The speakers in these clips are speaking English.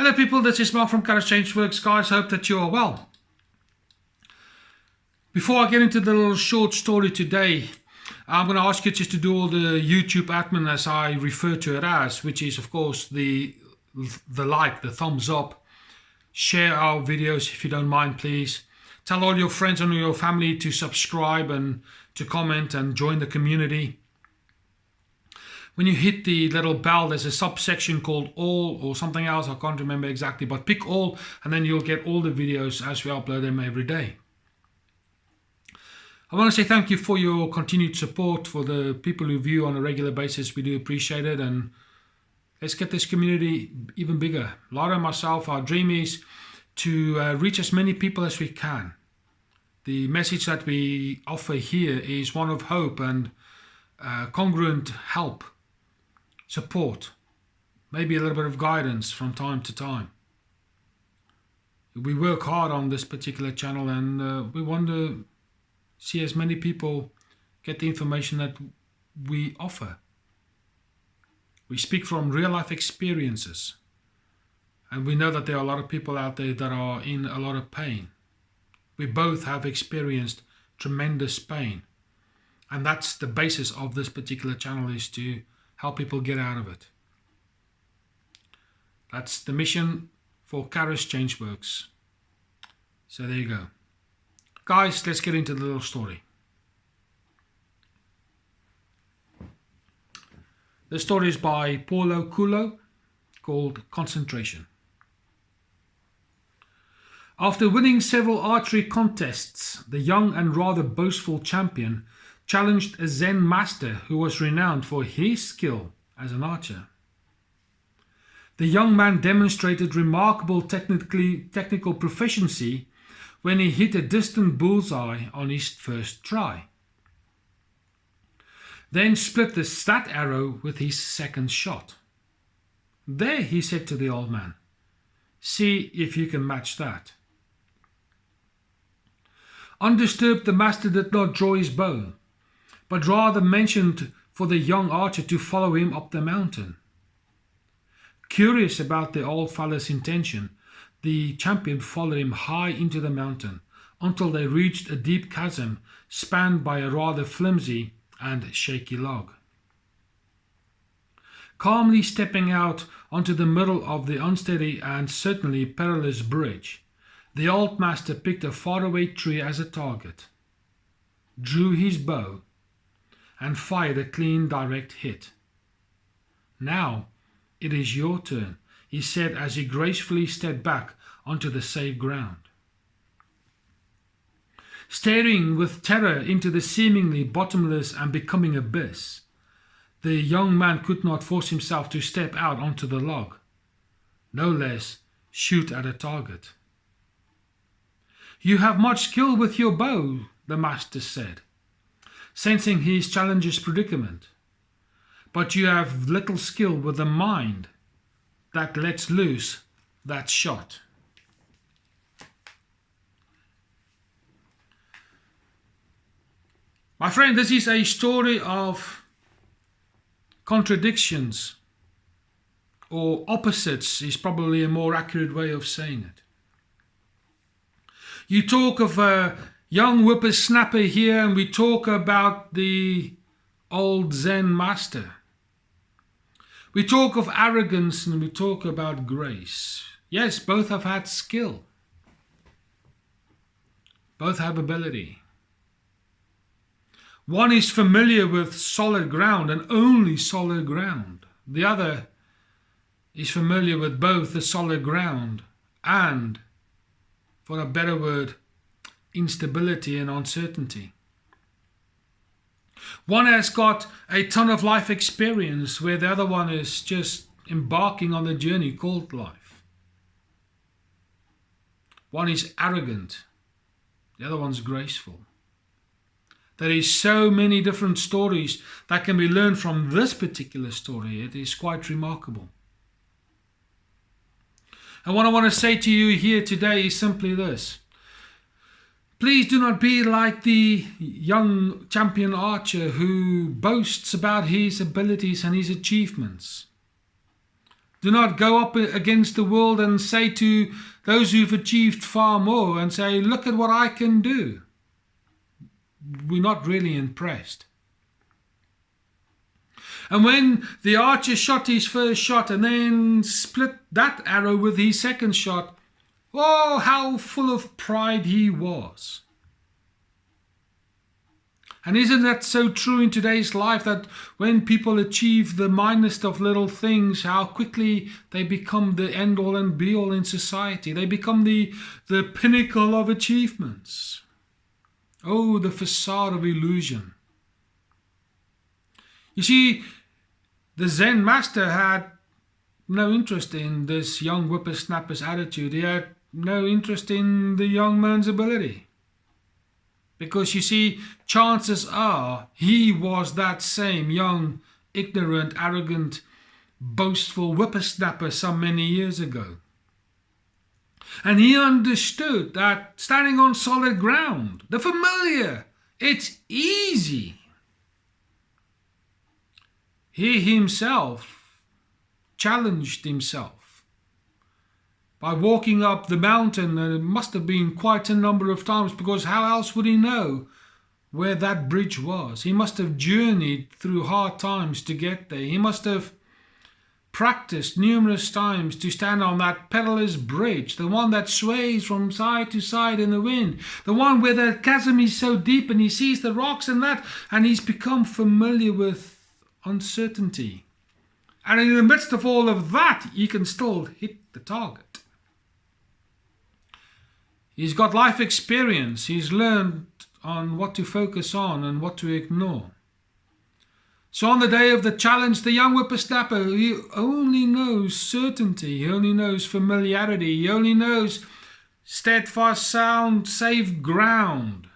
Hello people, this is Mark from Kharischangeworks. Guys, hope that you are well. Before I get into the little short story today, I'm going to ask you just to do all the YouTube admin as I refer to it as, which is of course the like, the thumbs up. Share our videos if you don't mind, please. Tell all your friends and your family to subscribe and to comment and join the community. When you hit the little bell, there's a subsection called all or something else. I can't remember exactly, but pick all and then you'll get all the videos as we upload them every day. I want to say thank you for your continued support, for the people who view on a regular basis. We do appreciate it, and let's get this community even bigger. Lara and myself, our dream is to reach as many people as we can. The message that we offer here is one of hope and congruent help, support, maybe a little bit of guidance from time to time. We work hard on this particular channel, and we want to see as many people get the information that we offer. We speak from real life experiences, and we know that there are a lot of people out there that are in a lot of pain. We both have experienced tremendous pain, and that's the basis of this particular channel, is to help people get out of it. That's the mission for Kharischangeworks. So there you go. Guys, let's get into the little story. The story is by Paulo Coelho, called Concentration. After winning several archery contests, the young and rather boastful champion challenged a Zen Master who was renowned for his skill as an archer. The young man demonstrated remarkable technical proficiency when he hit a distant bullseye on his first try. Then split the stat arrow with his second shot. "There," he said to the old man, "see if you can match that." Undisturbed, the master did not draw his bow, but rather mentioned for the young archer to follow him up the mountain. Curious about the old fellow's intention, the champion followed him high into the mountain until they reached a deep chasm spanned by a rather flimsy and shaky log. Calmly stepping out onto the middle of the unsteady and certainly perilous bridge, the old master picked a faraway tree as a target, drew his bow, and fired a clean, direct hit. "Now it is your turn," he said as he gracefully stepped back onto the safe ground. Staring with terror into the seemingly bottomless and becoming abyss, the young man could not force himself to step out onto the log, no less shoot at a target. "You have much skill with your bow," the master said, sensing his challenger's predicament, "but you have little skill with the mind that lets loose that shot." My friend, this is a story of contradictions, or opposites is probably a more accurate way of saying it. You talk of a young whippersnapper here, and we talk about the old Zen Master. We talk of arrogance and we talk about grace. Yes, both have had skill. Both have ability. One is familiar with solid ground and only solid ground. The other is familiar with both the solid ground and, for a better word, instability and uncertainty. One has got a ton of life experience, where the other one is just embarking on the journey called life. One is arrogant, the other one's graceful. There is so many different stories that can be learned from this particular story. It is quite remarkable. And what I want to say to you here today is simply this. Please do not be like the young champion archer who boasts about his abilities and his achievements. Do not go up against the world and say to those who've achieved far more and say, look at what I can do. We're not really impressed. And when the archer shot his first shot and then split that arrow with his second shot, oh, how full of pride he was. And isn't that so true in today's life, that when people achieve the minutest of little things, how quickly they become the end-all and be-all in society. They become the pinnacle of achievements. Oh, the facade of illusion. You see, the Zen Master had no interest in this young whippersnapper's attitude. He had no interest in the young man's ability. Because you see, chances are he was that same young, ignorant, arrogant, boastful whippersnapper some many years ago. And he understood that standing on solid ground, the familiar, it's easy. He himself challenged himself by walking up the mountain, and it must have been quite a number of times, because how else would he know where that bridge was? He must have journeyed through hard times to get there. He must have practiced numerous times to stand on that perilous bridge, the one that sways from side to side in the wind, the one where the chasm is so deep and he sees the rocks and that, and he's become familiar with uncertainty. And in the midst of all of that, he can still hit the target. He's got life experience. He's learned on what to focus on and what to ignore. So on the day of the challenge, the young whippersnapper, he only knows certainty. He only knows familiarity. He only knows steadfast, sound, safe ground.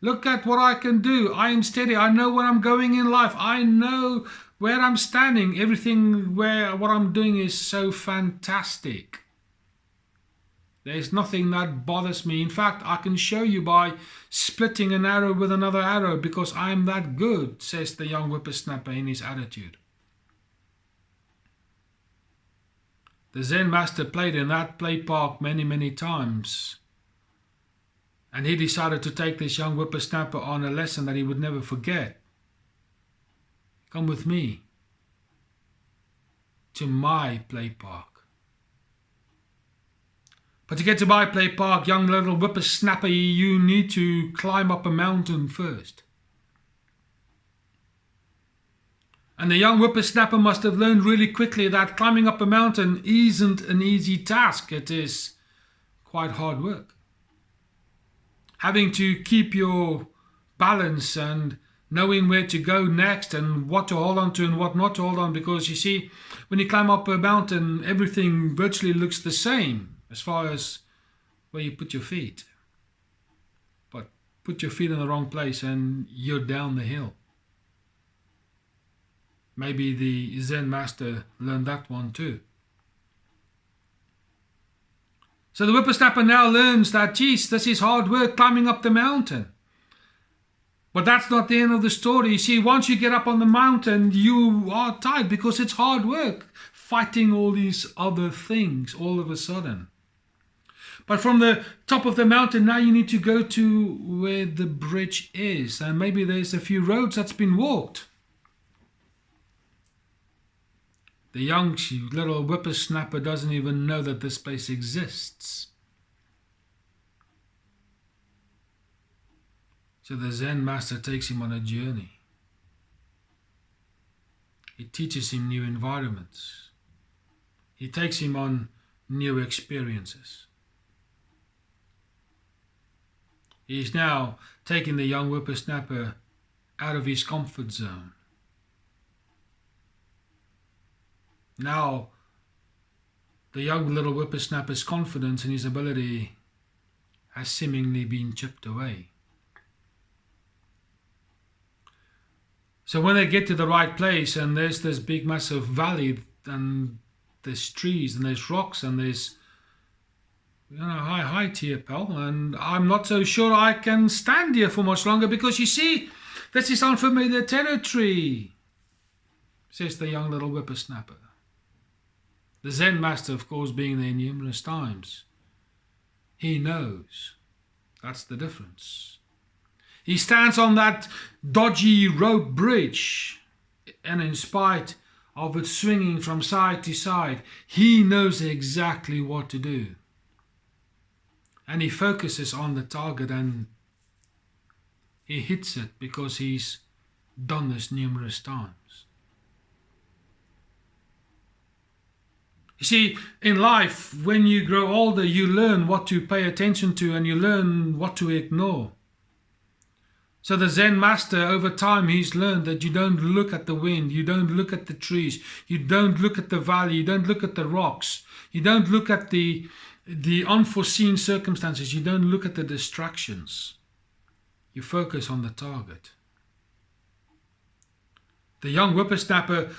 Look at what I can do. I am steady. I know where I'm going in life. I know where I'm standing. Everything what I'm doing is so fantastic. There's nothing that bothers me. In fact, I can show you by splitting an arrow with another arrow, because I'm that good, says the young whippersnapper in his attitude. The Zen Master played in that play park many, many times. And he decided to take this young whippersnapper on a lesson that he would never forget. Come with me to my play park. But to get to my play park, young little whippersnapper, you need to climb up a mountain first. And the young whippersnapper must have learned really quickly that climbing up a mountain isn't an easy task. It is quite hard work. Having to keep your balance and knowing where to go next and what to hold on to and what not to hold on, because you see, when you climb up a mountain, everything virtually looks the same as far as where you put your feet. But put your feet in the wrong place and you're down the hill. Maybe the Zen Master learned that one too. So the whippersnapper now learns that, geez, this is hard work climbing up the mountain. But that's not the end of the story. You see, once you get up on the mountain, you are tired because it's hard work fighting all these other things all of a sudden. But from the top of the mountain, now you need to go to where the bridge is. And maybe there's a few roads that's been walked. The young little whippersnapper doesn't even know that this place exists. So the Zen Master takes him on a journey. He teaches him new environments. He takes him on new experiences. He's now taking the young whippersnapper out of his comfort zone. Now, the young little whippersnapper's confidence in his ability has seemingly been chipped away. So when they get to the right place and there's this big massive valley and there's trees and there's rocks and there's hi to you, pal, and I'm not so sure I can stand here for much longer because you see, this is unfamiliar territory. says the young little whippersnapper. The Zen Master, of course, being there numerous times. He knows. That's the difference. He stands on that dodgy rope bridge, and in spite of it swinging from side to side, he knows exactly what to do. And he focuses on the target and he hits it because he's done this numerous times. You see, in life, when you grow older, you learn what to pay attention to and you learn what to ignore. So the Zen Master, over time, he's learned that you don't look at the wind, you don't look at the trees, you don't look at the valley, you don't look at the rocks, you don't look at the unforeseen circumstances, you don't look at the distractions. You focus on the target. The young whippersnapper,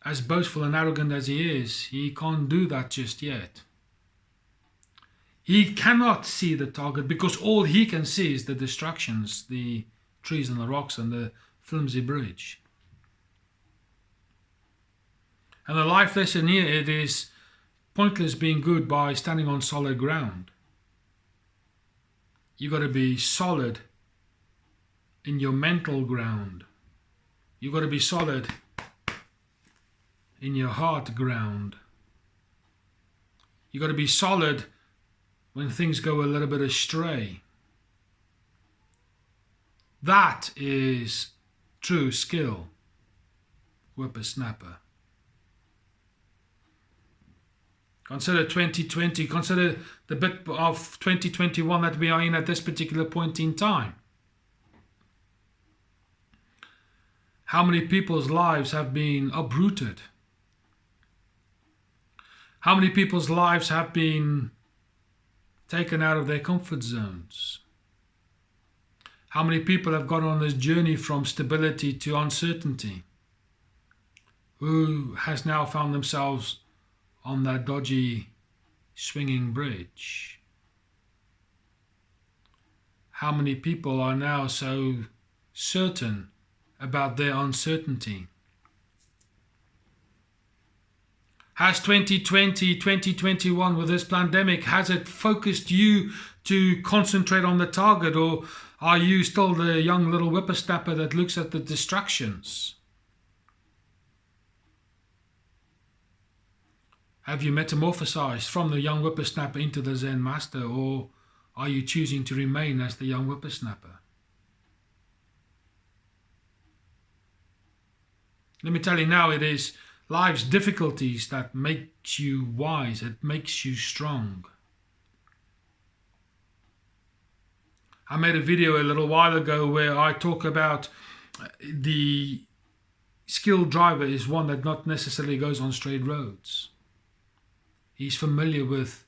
as boastful and arrogant as he is, he can't do that just yet. He cannot see the target because all he can see is the distractions, the trees and the rocks and the flimsy bridge. And the life lesson here, it is pointless being good by standing on solid ground. You got to be solid in your mental ground. You got to be solid in your heart ground. You got to be solid when things go a little bit astray. That is true skill, whippersnapper. Consider 2020, consider the bit of 2021 that we are in at this particular point in time. How many people's lives have been uprooted? How many people's lives have been taken out of their comfort zones? How many people have gone on this journey from stability to uncertainty? Who has now found themselves on that dodgy swinging bridge? How many people are now so certain about their uncertainty? Has 2020, 2021 with this pandemic, has it focused you to concentrate on the target, or are you still the young little whippersnapper that looks at the distractions? Have you metamorphosized from the young whippersnapper into the Zen Master, or are you choosing to remain as the young whippersnapper? Let me tell you now, it is life's difficulties that makes you wise, it makes you strong. I made a video a little while ago where I talk about the skilled driver is one that not necessarily goes on straight roads. He's familiar with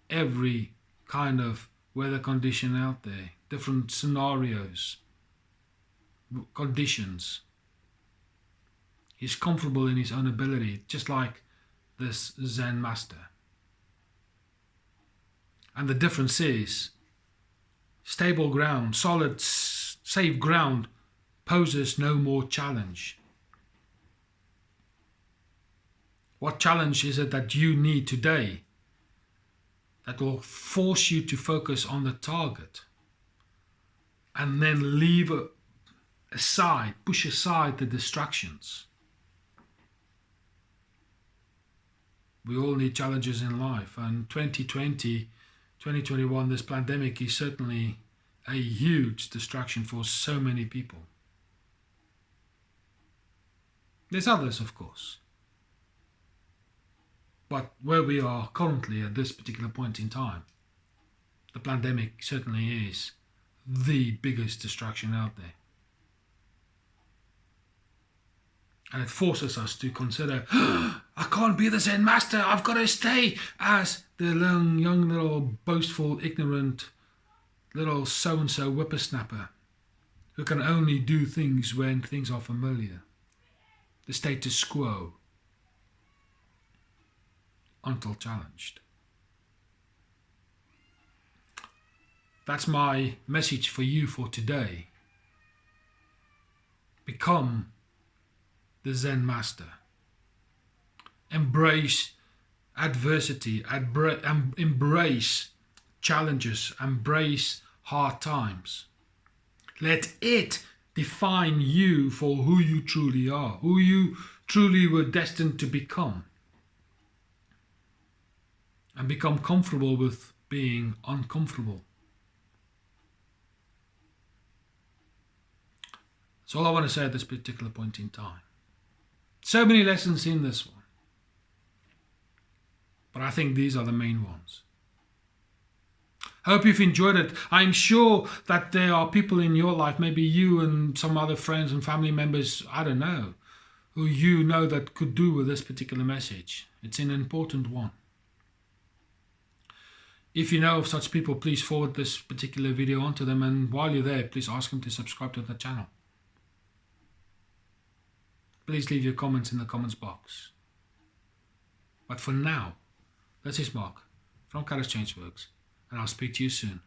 every kind of weather condition out there, different scenarios, conditions. He's comfortable in his own ability, just like this Zen Master. And the difference is, stable ground, solid, safe ground poses no more challenge. What challenge is it that you need today that will force you to focus on the target and then leave aside, push aside the distractions? We all need challenges in life, and 2020, 2021, this pandemic is certainly a huge distraction for so many people. There's others, of course. But where we are currently at this particular point in time, the pandemic certainly is the biggest distraction out there. And it forces us to consider, I can't be the Zen Master, I've got to stay as the young little boastful, ignorant, little so-and-so whippersnapper who can only do things when things are familiar. The status quo, until challenged. That's my message for you for today. Become the Zen Master. Embrace adversity, embrace challenges, embrace hard times. Let it define you for who you truly are, who you truly were destined to become. And become comfortable with being uncomfortable. That's all I want to say at this particular point in time. So many lessons in this one. But I think these are the main ones. Hope you've enjoyed it. I'm sure that there are people in your life, maybe you and some other friends and family members, I don't know, who you know that could do with this particular message. It's an important one. If you know of such people, please forward this particular video on to them, and while you're there, please ask them to subscribe to the channel. Please leave your comments in the comments box. But for now, this is Mark from Kharischangeworks, and I'll speak to you soon.